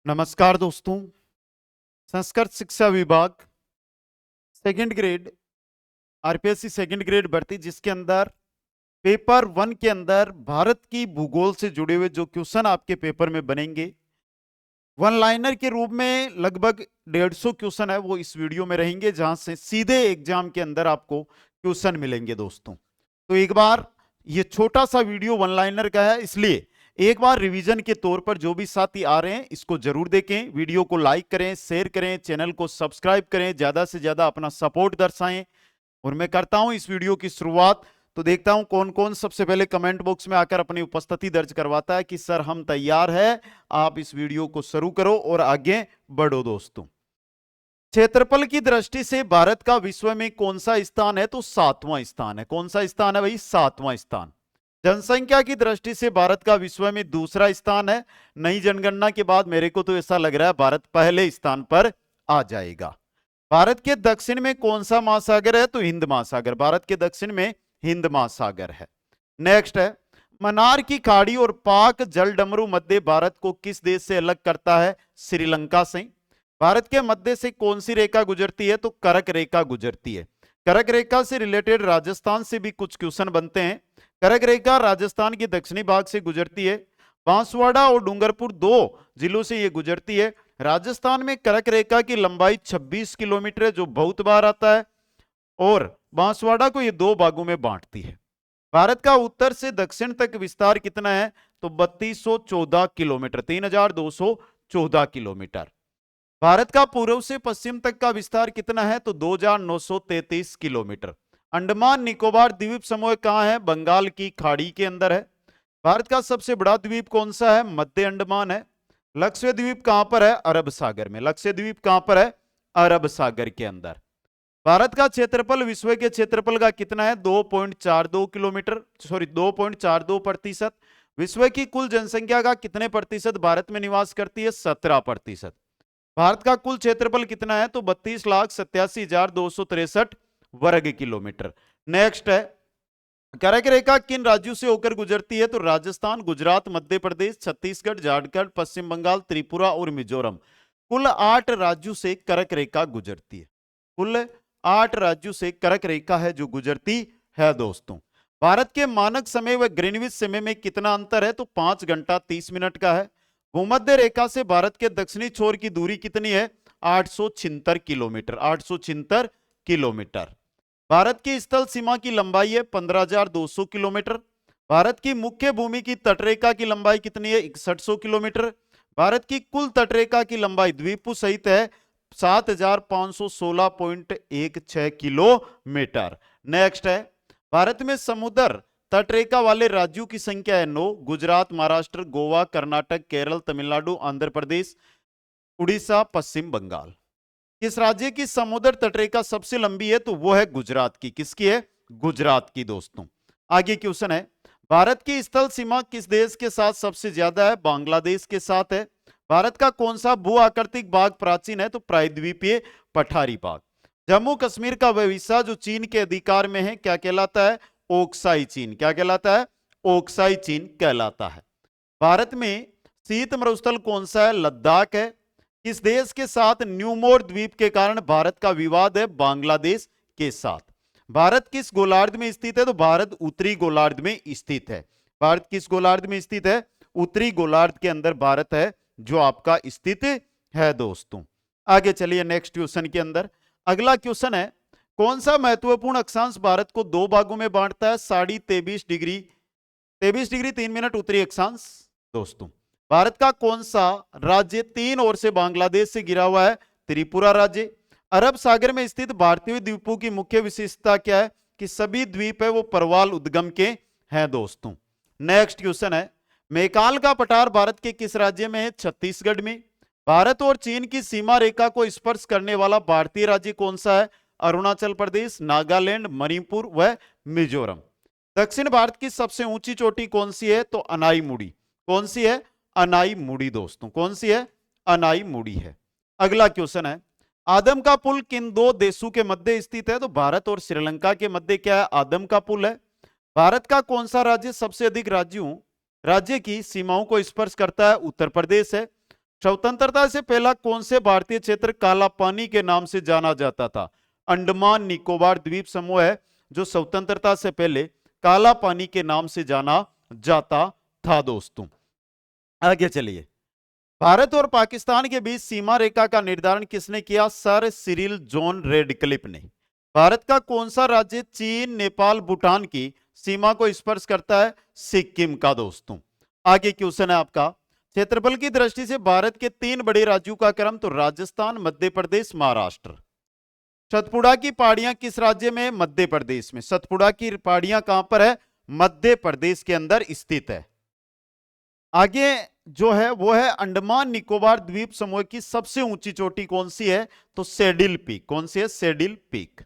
नमस्कार दोस्तों। संस्कृत शिक्षा विभाग second grade RPSC second grade भर्ती, जिसके अंदर पेपर 1 के अंदर भारत की भूगोल से जुड़े हुए जो क्वेश्चन आपके पेपर में बनेंगे वन लाइनर के रूप में, लगभग 150 क्वेश्चन है वो इस वीडियो में रहेंगे, जहां से सीधे एग्जाम के अंदर आपको क्वेश्चन मिलेंगे दोस्तों। तो एक बार ये छोटा सा वीडियो वन लाइनर का है, इसलिए एक बार रिवीजन के तौर पर जो भी साथी आ रहे हैं इसको जरूर देखें, वीडियो को लाइक करें, शेयर करें, चैनल को सब्सक्राइब करें, ज्यादा से ज्यादा अपना सपोर्ट दर्शाएं। और मैं करता हूं इस वीडियो की शुरुआत, तो देखता हूं कौन कौन सबसे पहले कमेंट बॉक्स में आकर अपनी उपस्थिति दर्ज करवाता है कि सर हम तैयार है। आप इस वीडियो को शुरू करो और आगे बढ़ो दोस्तों। क्षेत्रफल की दृष्टि से भारत का विश्व में कौन सा स्थान है? तो 7वां स्थान है। कौन सा स्थान है भाई? 7वां स्थान। जनसंख्या की दृष्टि से भारत का विश्व में दूसरा स्थान है। नई जनगणना के बाद मेरे को तो ऐसा लग रहा है भारत पहले स्थान पर आ जाएगा। भारत के दक्षिण में कौन सा महासागर है? तो हिंद महासागर। भारत के दक्षिण में हिंद महासागर है। नेक्स्ट है, मन्नार की खाड़ी और पाक जलडमरू मध्य भारत को किस देश से अलग करता है? श्रीलंका से। भारत के मध्य से कौन सी रेखा गुजरती है? तो कर्क रेखा गुजरती है। कर्क रेखा से रिलेटेड राजस्थान से भी कुछ क्वेश्चन बनते हैं। कर्क रेखा राजस्थान के दक्षिणी भाग से गुजरती है। बांसवाड़ा और डूंगरपुर दो जिलों से यह गुजरती है। राजस्थान में कर्क रेखा की लंबाई 26 किलोमीटर है, जो बहुत बार आता है, और बांसवाड़ा को ये दो भागों में बांटती है। भारत का उत्तर से दक्षिण तक विस्तार कितना है? तो 3214 किलोमीटर, 3214 किलोमीटर। भारत का पूर्व से पश्चिम तक का विस्तार कितना है? तो 2933 किलोमीटर। अंडमान निकोबार द्वीप समूह कहां है? बंगाल की खाड़ी के अंदर है। भारत का सबसे बड़ा द्वीप कौन सा है? मध्य अंडमान है। लक्षद्वीप कहां पर है? अरब सागर में। लक्षद्वीप कहां पर है? अरब सागर के अंदर। भारत का क्षेत्रफल विश्व के क्षेत्रफल का कितना है? 2.42 किलोमीटर, सॉरी 2.42%। विश्व की कुल जनसंख्या का कितने प्रतिशत भारत में निवास करती है? 17%। भारत का कुल क्षेत्रफल कितना है? तो 32,87,263 वर्ग किलोमीटर। नेक्स्ट है, कर्क रेखा किन राज्यों से होकर गुजरती है? तो राजस्थान, गुजरात, मध्य प्रदेश, छत्तीसगढ़, झारखंड, पश्चिम बंगाल, त्रिपुरा और मिजोरम। कुल 8 राज्यों से कर्क रेखा गुजरती है। कुल 8 राज्यों से कर्क रेखा है जो गुजरती है दोस्तों। भारत के मानक समय व ग्रीनविच समय में कितना अंतर है? तो 5 घंटा 30 मिनट का है। भूमध्य रेखा से भारत के दक्षिणी छोर की दूरी कितनी है? 876 किलोमीटर, 876 किलोमीटर। भारत की स्थल सीमा की लंबाई है 15,200 किलोमीटर। भारत की मुख्य भूमि की तटरेखा की लंबाई कितनी है? 6100 किलोमीटर। भारत की कुल तटरेखा की लंबाई द्वीपों सहित है 7,516.16 किलोमीटर। नेक्स्ट है, भारत में समुद्र तटरेखा वाले राज्यों की संख्या है 9। गुजरात, महाराष्ट्र, गोवा, कर्नाटक, केरल, तमिलनाडु, आंध्र प्रदेश, उड़ीसा, पश्चिम बंगाल। किस राज्य की समुद्र तटरेखा सबसे लंबी है? तो वो है गुजरात की। किसकी है? गुजरात की दोस्तों। आगे क्वेश्चन है, भारत की स्थल सीमा किस देश के साथ सबसे ज्यादा है? बांग्लादेश के साथ है। भारत का कौन सा भू आकृतिक भाग प्राचीन है? तो प्रायद्वीपीय पठारी भाग। जम्मू कश्मीर का वह हिस्सा जो चीन के अधिकार में है क्या कहलाता है? ओक्साई चीन। क्या कहलाता है? ओक्साई चीन कहलाता है। भारत में शीत मरुस्थल कौन सा है? लद्दाख है। किस देश के साथ न्यूमोर द्वीप के कारण भारत का विवाद है? बांग्लादेश के साथ। भारत किस गोलार्ध में स्थित है? तो भारत उत्तरी गोलार्ध में स्थित है। भारत किस गोलार्ध में स्थित है? उत्तरी गोलार्ध के अंदर भारत है जो आपका स्थित है दोस्तों। आगे चलिए नेक्स्ट क्वेश्चन के अंदर। अगला क्वेश्चन है, कौन सा महत्वपूर्ण अक्षांश भारत को दो भागों में बांटता है? 23.5 डिग्री 23 डिग्री 3 मिनट उत्तरी अक्षांश दोस्तों। भारत का कौन सा राज्य तीन ओर से बांग्लादेश से घिरा हुआ है? त्रिपुरा राज्य। अरब सागर में स्थित भारतीय द्वीपों की मुख्य विशेषता क्या है? कि सभी द्वीप है वो परवाल उद्गम के हैं दोस्तों। नेक्स्ट क्वेश्चन है, मैकाल का पठार भारत के किस राज्य में है? छत्तीसगढ़ में। भारत और चीन की सीमा रेखा को स्पर्श करने वाला भारतीय राज्य कौन सा है? अरुणाचल प्रदेश, नागालैंड, मणिपुर व मिजोरम। दक्षिण भारत की सबसे ऊंची चोटी कौन सी है? तो अनाईमुड़ी। कौन सी है? अनाईमुड़ी दोस्तों। कौन सी है? अनाईमुड़ी है। अगला क्वेश्चन है, आदम का पुल किन दो देशों के मध्य स्थित है? तो भारत और श्रीलंका के मध्य क्या है? आदम का पुल है। भारत का कौन सा राज्य सबसे अधिक राज्य की सीमाओं को स्पर्श करता है? उत्तर प्रदेश है। स्वतंत्रता से पहला कौन से भारतीय क्षेत्र काला पानी के नाम से जाना जाता था? अंडमान निकोबार द्वीप समूह है जो स्वतंत्रता से पहले काला पानी के नाम से जाना जाता था दोस्तों। आगे चलिए, भारत और पाकिस्तान के बीच सीमा रेखा का निर्धारण किसने किया? सर सिरिल जॉन रेडक्लिफ ने। भारत का कौन सा राज्य चीन, नेपाल, भूटान की सीमा को स्पर्श करता है? सिक्किम का दोस्तों। आगे क्वेश्चन है आपका, क्षेत्रफल की दृष्टि से भारत के 3 बड़े राज्यों का क्रम, तो राजस्थान, मध्य प्रदेश, महाराष्ट्र। सतपुड़ा की पहाड़ियां किस राज्य में है? मध्य प्रदेश में। सतपुड़ा की पहाड़ियां कहां पर है? मध्य प्रदेश के अंदर स्थित है। आगे जो है वो है अंडमान निकोबार द्वीप समूह की सबसे ऊंची चोटी कौन सी है? तो सैडिल पीक। कौन सी है? सैडिल पीक।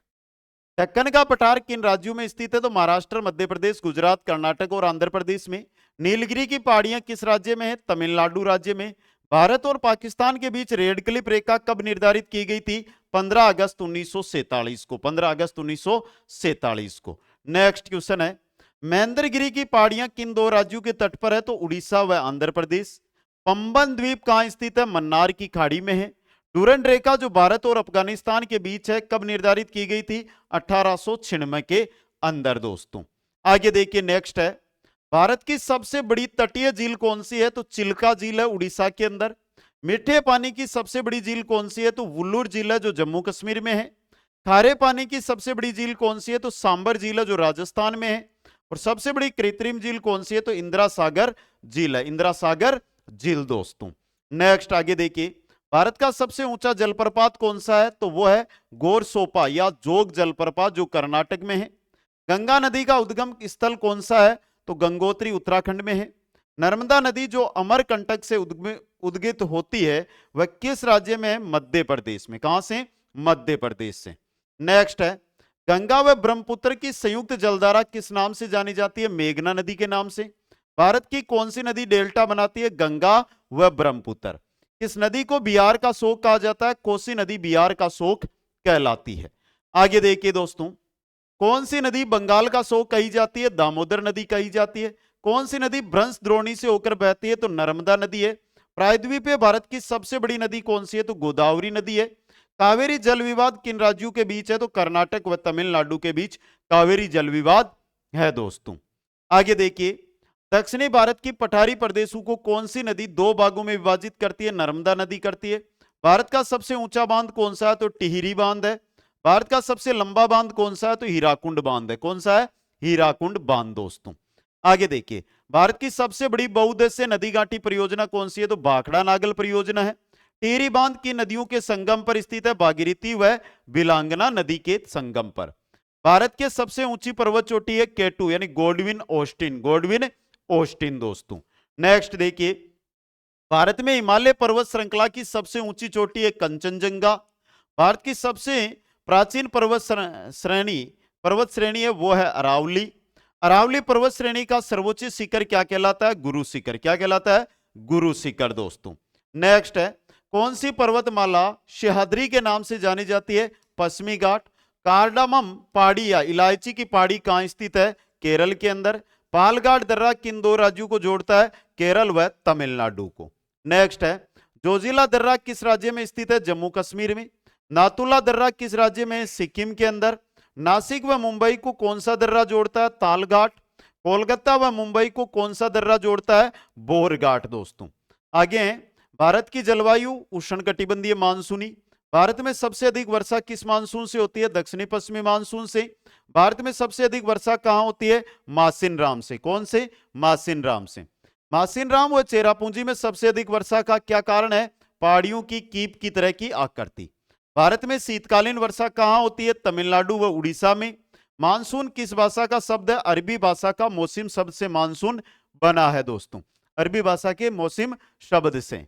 दक्कन का पठार किन राज्यों में स्थित है? तो महाराष्ट्र, मध्य प्रदेश, गुजरात, कर्नाटक और आंध्र प्रदेश में। नीलगिरी की पहाड़ियां किस राज्य में है? तमिलनाडु राज्य में। भारत और पाकिस्तान के बीच रेडक्लिफ रेखा कब निर्धारित की गई थी? 15 अगस्त 1947 को। 15 अगस्त 1947 को। नेक्स्ट क्वेश्चन है, महेंद्रगिरी की पहाड़ियां किन 2 राज्यों के तट पर है? तो उड़ीसा व आंध्र प्रदेश। पंबन द्वीप कहां स्थित है? मन्नार की खाड़ी में है। डूरंड रेखा जो भारत और अफगानिस्तान के बीच है कब निर्धारित की गई थी? 1896 के अंदर दोस्तों। आगे देखिए, नेक्स्ट है, भारत की सबसे बड़ी तटीय झील कौन सी है? तो चिल्का झील है उड़ीसा के अंदर। मीठे पानी की सबसे बड़ी झील कौन सी है? तो वुल्लुर झील है जो जम्मू कश्मीर में है। खारे पानी की सबसे बड़ी झील कौन सी है? तो सांबर झील है जो राजस्थान में है। और सबसे बड़ी कृत्रिम झील कौन सी है? तो इंदिरा सागर झील है। इंदिरा सागर झील दोस्तों। नेक्स्ट आगे देखिए, भारत का सबसे ऊंचा जलप्रपात कौन सा है? तो वो है गोरसोपा या जोग जलप्रपात जो कर्नाटक में है। गंगा नदी का उद्गम स्थल कौन सा है? तो गंगोत्री उत्तराखंड में है। नर्मदा नदी जो अमरकंटक से उद्गित होती है वह किस राज्य में है? मध्य प्रदेश में। कहां से? मध्य प्रदेश से। नेक्स्ट है, गंगा व ब्रह्मपुत्र की संयुक्त जलधारा किस नाम से जानी जाती है? मेघना नदी के नाम से। भारत की कौन सी नदी डेल्टा बनाती है? गंगा व ब्रह्मपुत्र। इस नदी को बिहार का शोक कहा जाता है? कोसी नदी बिहार का शोक कहलाती है। आगे देखिए दोस्तों, कौन सी नदी बंगाल का शोक कही जाती है? दामोदर नदी कही जाती है। कौन सी नदी भ्रंश द्रोणी से होकर बहती है? तो नर्मदा नदी है। प्रायद्वीपीय भारत की सबसे बड़ी नदी कौन सी है? तो गोदावरी नदी है। कावेरी जल विवाद किन राज्यों के बीच है? तो कर्नाटक व तमिलनाडु के बीच कावेरी जल विवाद है दोस्तों। आगे देखिए, दक्षिणी भारत की पठारी प्रदेशों को कौन सी नदी 2 भागों में विभाजित करती है? नर्मदा नदी करती है। भारत का सबसे ऊंचा बांध कौन सा है? तो टिहरी बांध है। भारत का सबसे लंबा बांध कौन सा है? तो हीराकुंड बांध है। कौन सा है? हीराकुंड बांध दोस्तों। आगे देखिए, भारत की सबसे बड़ी बहुउद्देश्य नदी घाटी परियोजना कौन सी है? तो भाखड़ा नागल परियोजना है। टिहरी बांध की नदियों के संगम पर स्थित है, भागीरथी व बिलांगना नदी के संगम पर। भारत के सबसे ऊंची पर्वत चोटी है केटू यानी गोडविन ऑस्टिन। गोडविन ऑस्टिन दोस्तों। नेक्स्ट देखिए, भारत में हिमालय पर्वत श्रृंखला की सबसे ऊंची चोटी है कंचनजंगा। भारत की सबसे प्राचीन पर्वत श्रेणी है वो है अरावली। अरावली पर्वत श्रेणी का सर्वोच्च शिखर क्या कहलाता है? गुरु शिखर। क्या कहलाता है? गुरु शिखर दोस्तों। नेक्स्ट है, कौन सी पर्वतमाला सह्याद्री के नाम से जानी जाती है? पश्चिमी घाट। कार्डामम पहाड़ी या इलायची की पहाड़ी कहां स्थित है? केरल के अंदर। पालघाट दर्रा किन 2 राज्यों को जोड़ता है? केरल व तमिलनाडु को। नेक्स्ट है, जोजिला दर्रा किस राज्य में स्थित है? जम्मू कश्मीर में। नाथुला दर्रा किस राज्य में? सिक्किम के अंदर। नासिक व मुंबई को कौन सा दर्रा जोड़ता है? तालघाट। कोलकाता व मुंबई को कौन सा दर्रा जोड़ता है? बोरघाट दोस्तों। आगे हैं, भारत की जलवायु उष्णकटिबंधीय मानसूनी। भारत में सबसे अधिक वर्षा किस मानसून से होती है? दक्षिणी पश्चिमी मानसून से। भारत में सबसे अधिक वर्षा कहां होती है? मासिनराम से। कौन से? मासिनराम से। मासिनराम व चेरापूंजी में सबसे अधिक वर्षा का क्या कारण है? पहाड़ियों की कीप की तरह की आकृति। भारत में शीतकालीन वर्षा कहां होती है? तमिलनाडु व उड़ीसा में। मानसून किस भाषा का शब्द है? अरबी भाषा का मौसम शब्द से मानसून बना है दोस्तों। अरबी भाषा के मौसम शब्द से।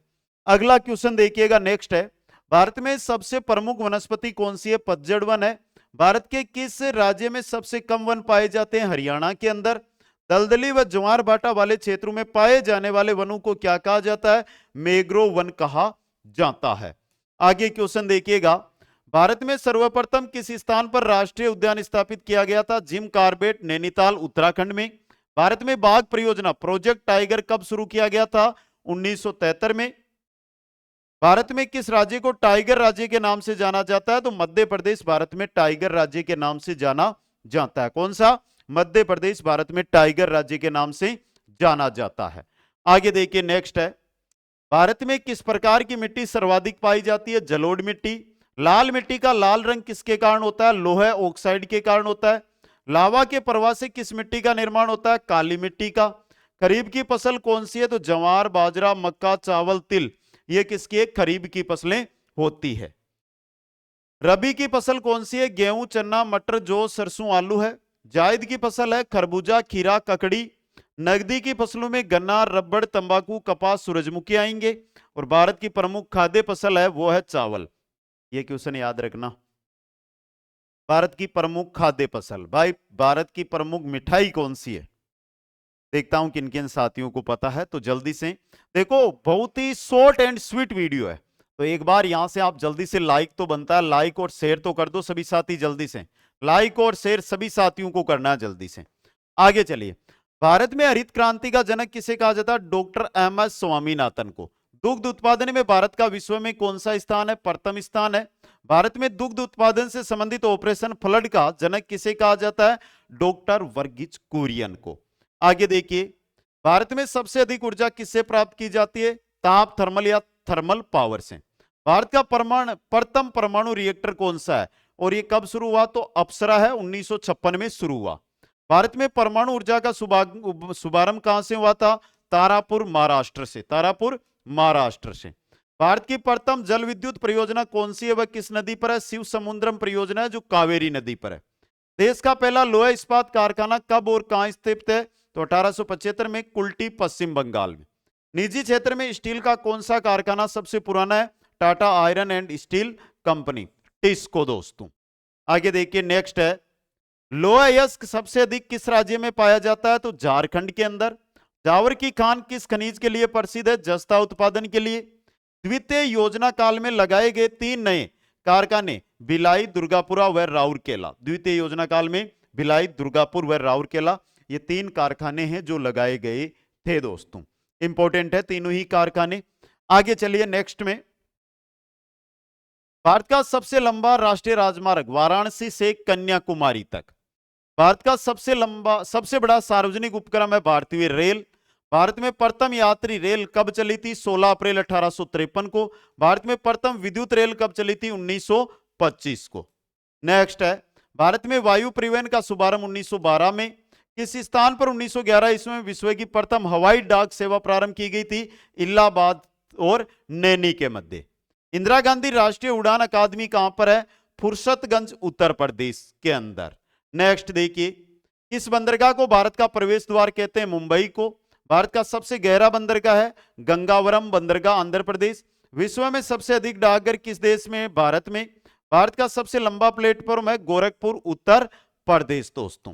अगला क्वेश्चन देखिएगा, नेक्स्ट है, भारत में सबसे प्रमुख वनस्पति कौन सी है? पतझड़ वन है। भारत के किस राज्य में सबसे कम वन पाए जाते हैं? हरियाणा के अंदर। दलदली व ज्वार भाटा वाले क्षेत्रों में पाए जाने वाले वनों को क्या कहा जाता है? मैंग्रोव वन कहा जाता है। आगे क्वेश्चन देखिएगा, भारत में सर्वप्रथम किस स्थान पर राष्ट्रीय उद्यान स्थापित किया गया था? जिम कार्बेट, नैनीताल, उत्तराखंड में। भारत में बाघ परियोजना प्रोजेक्ट टाइगर कब शुरू किया गया था? 1973 में। भारत में किस राज्य को टाइगर राज्य के नाम से जाना जाता है? तो मध्य प्रदेश भारत में टाइगर राज्य के नाम से जाना जाता है। कौन सा? मध्य प्रदेश भारत में टाइगर राज्य के नाम से जाना जाता है। आगे देखिए, नेक्स्ट है, भारत में किस प्रकार की मिट्टी सर्वाधिक पाई जाती है? जलोढ़ मिट्टी। लाल मिट्टी का लाल रंग किसके कारण होता है? लोहे ऑक्साइड के कारण होता है। लावा के प्रवाह से किस मिट्टी का निर्माण होता है? काली मिट्टी का। खरीफ की फसल कौन सी है? तो ज्वार, बाजरा, मक्का, चावल, तिल, ये किसकी है? खरीफ की फसलें होती है। रबी की फसल कौन सी है? गेहूं, चना, मटर, जौ, सरसों, आलू है। जायद की फसल है खरबूजा, खीरा, ककड़ी। नकदी की फसलों में गन्ना, रबड़, तंबाकू, कपास, सूरजमुखी आएंगे। और भारत की प्रमुख खाद्य फसल है वो है चावल। ये क्वेश्चन याद रखना। भारत की प्रमुख खाद्य फसल, भाई भारत की प्रमुख मिठाई कौन सी है? देखता हूं किन किन साथियों को पता है, तो जल्दी से देखो। बहुत ही शॉर्ट एंड स्वीट वीडियो है, तो एक बार यहां से आप जल्दी से लाइक तो बनता है, लाइक और शेयर तो कर दो सभी साथी। जल्दी से लाइक और शेयर सभी साथियों को करना है जल्दी से। आगे चलिए, भारत में हरित क्रांति का जनक किसे कहा जाता है? Doctor MS. स्वामीनाथन को। दुग्ध उत्पादन में भारत का विश्व में कौन सा स्थान है? प्रथम स्थान है। भारत में दुग्ध उत्पादन से संबंधित ऑपरेशन फ्लड का जनक किसे कहा जाता है? डॉक्टर वर्गीज कुरियन को। आगे देखिए, भारत में सबसे अधिक ऊर्जा किससे प्राप्त की जाती है? ताप, थर्मल या थर्मल पावर से। भारत का प्रथम परमाणु रिएक्टर कौन सा है और ये कब शुरू हुआ? तो अप्सरा है, 1956 में शुरू हुआ। भारत में परमाणु ऊर्जा का शुभारंभ कहां से हुआ था? तारापुर, महाराष्ट्र से। तारापुर, महाराष्ट्र से। भारत की प्रथम जल विद्युत परियोजना कौन सी है? वह किस नदी पर है? शिव समुद्रम परियोजना है जो कावेरी नदी पर है। देश का पहला लोहा इस्पात कारखाना कब और कहां स्थित है? तो 1875 में कुल्टी, पश्चिम बंगाल में। निजी क्षेत्र में स्टील का कौन सा कारखाना सबसे पुराना है? Tata iron and steel company, TISCO दोस्तों। आगे देखिए, नेक्स्ट है, लोहा अयस्क सबसे अधिक किस राज्य में पाया जाता है? तो झारखंड के अंदर। जावर की खान किस खनिज के लिए प्रसिद्ध है? जस्ता उत्पादन के लिए। द्वितीय योजना काल में लगाए गए 3 नए कारखाने भिलाई, दुर्गापुरा व राउरकेला। द्वितीय योजना काल में भिलाई, दुर्गापुर व राउरकेला, ये 3 कारखाने हैं जो लगाए गए थे दोस्तों। इंपॉर्टेंट है तीनों ही कारखाने। आगे चलिए, नेक्स्ट में, भारत का सबसे लंबा राष्ट्रीय राजमार्ग वाराणसी से कन्याकुमारी तक। भारत का सबसे बड़ा सार्वजनिक उपक्रम है भारतीय रेल। भारत में प्रथम यात्री रेल कब चली थी? 16 अप्रैल 1853 को। भारत में प्रथम विद्युत रेल कब चली थी? 1925 को। नेक्स्ट है, भारत में वायु परिवहन का शुभारंभ 1912 में। किस स्थान पर 1911 ईस्वी में विश्व की प्रथम हवाई डाक सेवा प्रारंभ की गई थी? इलाहाबाद और नैनी के मध्य। इंदिरा गांधी राष्ट्रीय उड़ान अकादमी कहां पर है? फुर्सतगंज, उत्तर प्रदेश के अंदर। नेक्स्ट देखिए, किस बंदरगाह को भारत का प्रवेश द्वार कहते हैं? मुंबई को। भारत का सबसे गहरा बंदरगाह है गंगावरम बंदरगाह, आंध्र प्रदेश। विश्व में सबसे अधिक डाकघर किस देश में? भारत में। भारत का सबसे लंबा प्लेटफॉर्म है गोरखपुर, उत्तर प्रदेश दोस्तों।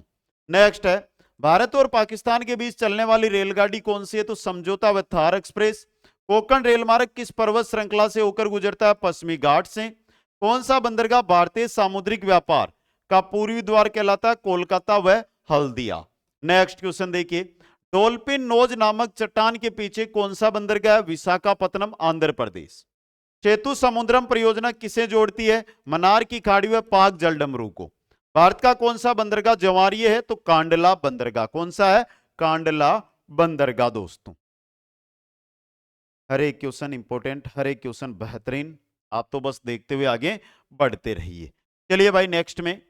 नेक्स्ट है, भारत और पाकिस्तान के बीच चलने वाली रेलगाड़ी कौन सी है? तो समझौता व थार एक्सप्रेस। कोंकण रेलमार्ग किस पर्वत श्रृंखला से होकर गुजरता है? पश्चिमी घाट से। कौन सा बंदरगाह भारतीय सामुद्रिक व्यापार का पूर्वी द्वार कहलाता है? कोलकाता व हल्दिया। नेक्स्ट क्वेश्चन देखिए, डॉल्फिन नोज नामक चट्टान के पीछे कौन सा बंदरगाह है? विशाखापत्तनम, आंध्र प्रदेश। सेतु समुद्रम परियोजना किसे जोड़ती है? मन्नार की खाड़ी व पाक जलडमरू को। भारत का कौन सा बंदरगाह जवारीय है? तो कांडला बंदरगाह। कौन सा है? कांडला बंदरगाह दोस्तों। हर एक क्वेश्चन इंपॉर्टेंट, हर एक क्वेश्चन बेहतरीन, आप तो बस देखते हुए आगे बढ़ते रहिए। चलिए भाई, नेक्स्ट में,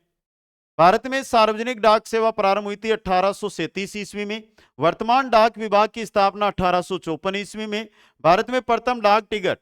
भारत में सार्वजनिक डाक सेवा प्रारंभ हुई थी 1837 ईस्वी में। वर्तमान डाक विभाग की स्थापना 1854 ईस्वी में। भारत में प्रथम डाक टिकट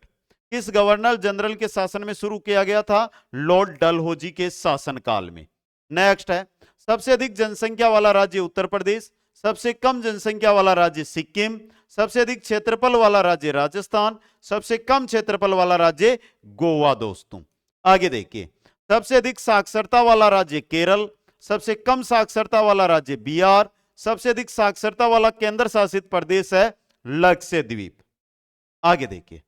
किस गवर्नर जनरल के शासन में शुरू किया गया था? लॉर्ड डलहौजी के शासनकाल में। नेक्स्ट है, सबसे अधिक जनसंख्या वाला राज्य उत्तर प्रदेश, सबसे कम जनसंख्या वाला राज्य सिक्किम, सबसे अधिक क्षेत्रफल वाला राज्य राजस्थान, सबसे कम क्षेत्रफल वाला राज्य गोवा दोस्तों। आगे देखिए, सबसे अधिक साक्षरता वाला राज्य केरल, सबसे कम साक्षरता वाला राज्य बिहार, सबसे अधिक साक्षरता वाला केंद्र शासित प्रदेश है लक्षद्वीप। आगे देखिए,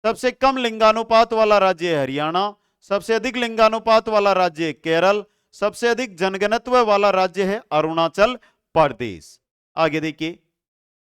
सबसे कम लिंगानुपात वाला राज्य हरियाणा, सबसे अधिक लिंगानुपात वाला राज्य केरल, सबसे अधिक जनघनत्व वाला राज्य है अरुणाचल प्रदेश। आगे देखिए,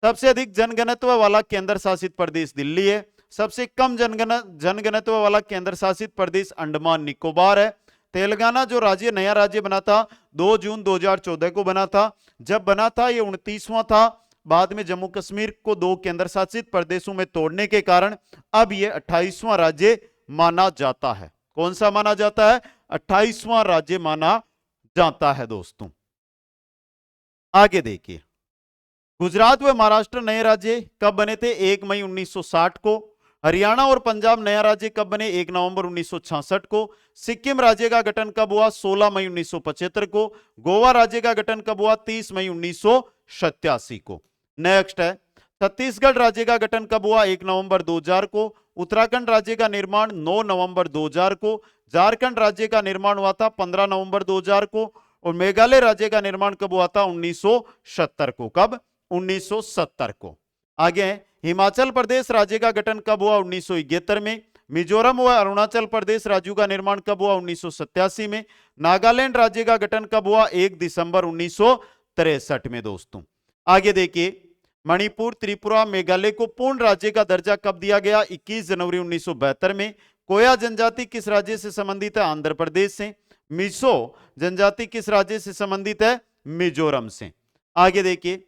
सबसे अधिक जनघनत्व वाला केंद्र शासित प्रदेश दिल्ली है, सबसे कम जनघनत्व वाला केंद्र शासित प्रदेश अंडमान निकोबार है। तेलंगाना जो राज्य नया राज्य बना था 2 जून 2014 को बना था। जब बना था ये 29वां था। बाद में जम्मू कश्मीर को 2 केंद्र शासित प्रदेशों में तोड़ने के कारण अब ये 28वां राज्य माना जाता है। कौन सा माना जाता है? 28वां राज्य माना जाता है दोस्तों। आगे देखिए, गुजरात व महाराष्ट्र नए राज्य कब बने थे? 1 मई 1960 को। हरियाणा और पंजाब नया राज्य कब बने? 1 नवंबर 1966 को। सिक्किम राज्य का गठन कब हुआ? 16 मई 1975 को। गोवा राज्य का गठन कब हुआ? 30 मई 1987 को। नेक्स्ट है, छत्तीसगढ़ राज्य का गठन कब हुआ? 1 नवंबर 2000 को। उत्तराखंड राज्य का निर्माण 9 नवंबर 2000 को। झारखंड राज्य का निर्माण हुआ था 15 नवंबर 2000 को। और मेघालय राज्य का निर्माण कब हुआ था? 1970 को। कब? 1970 को। आगे हिमाचल प्रदेश राज्य का गठन कब हुआ? 1971 में। मिजोरम व अरुणाचल प्रदेश राज्यों का निर्माण कब हुआ? 1987 में। नागालैंड राज्य का गठन कब हुआ? 1 दिसंबर 1963 में दोस्तों। आगे देखिए, मणिपुर, त्रिपुरा, मेघालय को पूर्ण राज्य का दर्जा कब दिया गया? 21 जनवरी 1972 में। कोया जनजाति किस राज्य से संबंधित है? आंध्र प्रदेश से। मिसो जनजाति किस राज्य से संबंधित है? मिजोरम से। आगे देखिए,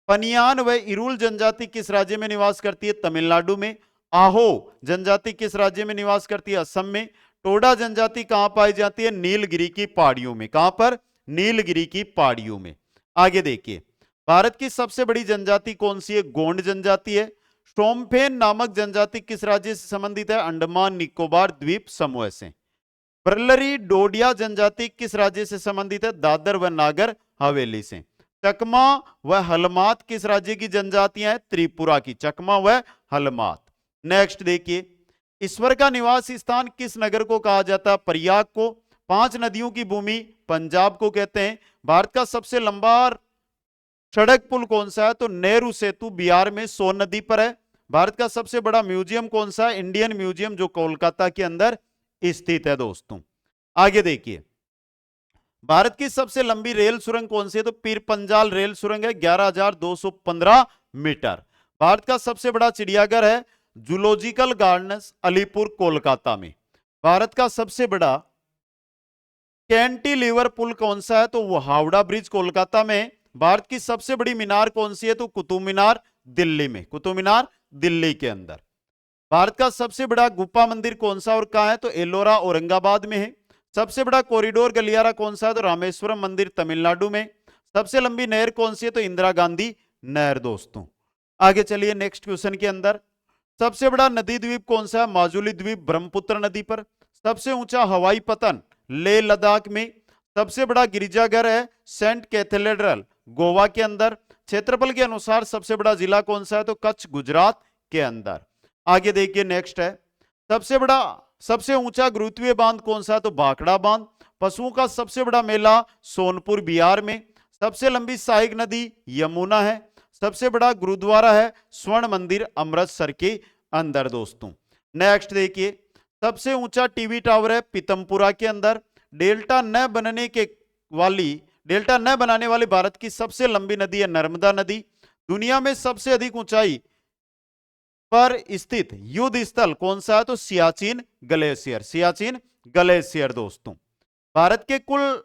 पनियान व इरुल जनजाति किस राज्य में निवास करती है? तमिलनाडु में। आहो जनजाति किस राज्य में निवास करती है? असम में। टोडा जनजाति कहां पाई जाती है? नीलगिरी की पहाड़ियों में। कहां पर? नीलगिरी की पहाड़ियों में। आगे देखिए, भारत की सबसे बड़ी जनजाति कौन सी है? गोंड जनजाति है। शोम्पेन नामक जनजाति किस राज्य से संबंधित है? अंडमान निकोबार द्वीप समूह से। ब्रलरी डोडिया जनजाति किस राज्य से संबंधित है? दादर व नागर हवेली से। चकमा व हलमात किस राज्य की जनजातियां हैं? त्रिपुरा की। चकमा व हलमात। नेक्स्ट देखिए, ईश्वर का निवास स्थान किस नगर को कहा जाता है? प्रयाग को। 5 नदियों की भूमि पंजाब को कहते हैं। भारत का सबसे लंबा सड़क पुल कौन सा है? तो नेहरू सेतु बिहार में सोन नदी पर है। भारत का सबसे बड़ा म्यूजियम कौन सा है? इंडियन म्यूजियम, जो कोलकाता के अंदर स्थित है दोस्तों। आगे देखिए, भारत की सबसे लंबी रेल सुरंग कौन सी है? तो पीर पंजाल रेल सुरंग है, 11,215 मीटर। भारत का सबसे बड़ा चिड़ियाघर है जूलॉजिकल गार्डन्स, अलीपुर कोलकाता में। भारत का सबसे बड़ा कैंटिलीवर पुल कौन सा है? तो वो हावड़ा ब्रिज कोलकाता में। भारत की सबसे बड़ी मीनार कौन सी है? तो कुतुब मीनार दिल्ली में। कुतुब मीनार दिल्ली के अंदर। भारत का सबसे बड़ा गुफा मंदिर कौन सा और कहां है? तो एलोरा औरंगाबाद में है। सबसे बड़ा कॉरिडोर गलियारा कौन सा है? तो रामेश्वरम मंदिर तमिलनाडु में। सबसे लंबी नहर कौन सी है? तो इंदिरा गांधी नहर दोस्तों। आगे चलिए नेक्स्ट क्वेश्चन के अंदर, सबसे बड़ा नदी द्वीप कौन सा है? माजुली द्वीप ब्रह्मपुत्र नदी पर। सबसे ऊंचा हवाई पतन लेह लद्दाख में। सबसे बड़ा गिरिजाघर है सेंट कैथेड्रल गोवा के अंदर। क्षेत्रफल के अनुसार सबसे बड़ा जिला कौन सा है? तो कच्छ गुजरात के अंदर। आगे देखिए नेक्स्ट है, सबसे ऊंचा गुरुत्वीय बांध कौन सा है? तो भाखड़ा बांध। पशुओं का सबसे बड़ा मेला सोनपुर बिहार में। सबसे लंबी सहायक नदी यमुना है। सबसे बड़ा गुरुद्वारा है स्वर्ण मंदिर अमृतसर के अंदर दोस्तों। नेक्स्ट देखिए, सबसे ऊंचा टीवी टावर है पीतमपुरा के अंदर। डेल्टा न बनाने वाली भारत की सबसे लंबी नदी है नर्मदा नदी। दुनिया में सबसे अधिक ऊंचाई पर स्थित युद्ध स्थल कौन सा है? तो सियाचिन ग्लेशियर। सियाचिन ग्लेशियर दोस्तों। भारत के कुल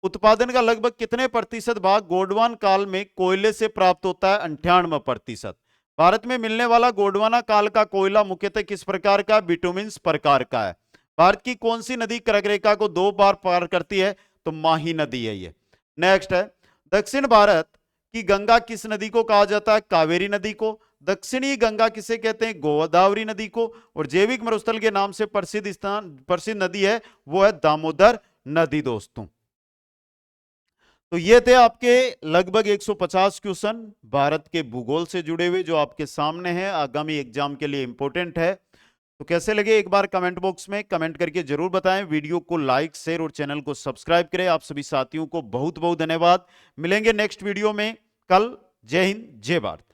उत्पादन का लगभग कितने प्रतिशत भाग गोंडवाना काल में कोयले से प्राप्त होता है? 98%। भारत में मिलने वाला गोंडवाना काल का कोयला मुख्यतः किस प्रकार का? बिटुमिन्स प्रकार का है। भारत की कौन सी नदी कर्क रेखा को 2 बार पार करती है? तो माही नदी है ये। नेक्स्ट है, दक्षिण भारत की गंगा किस नदी को कहा जाता है? कावेरी नदी को। दक्षिणी गंगा किसे कहते हैं? गोदावरी नदी को। और जैविक मरुस्थल के नाम से प्रसिद्ध नदी है वो है दामोदर नदी दोस्तों। तो ये थे आपके लगभग 150 क्वेश्चन भारत के भूगोल से जुड़े हुए जो आपके सामने हैं, आगामी एग्जाम के लिए इंपॉर्टेंट है। तो कैसे लगे एक बार कमेंट बॉक्स में कमेंट करके जरूर बताएं। वीडियो को लाइक शेयर और चैनल को सब्सक्राइब करें। आप सभी साथियों को बहुत बहुत धन्यवाद। मिलेंगे नेक्स्ट वीडियो में कल। जय हिंद जय भारत।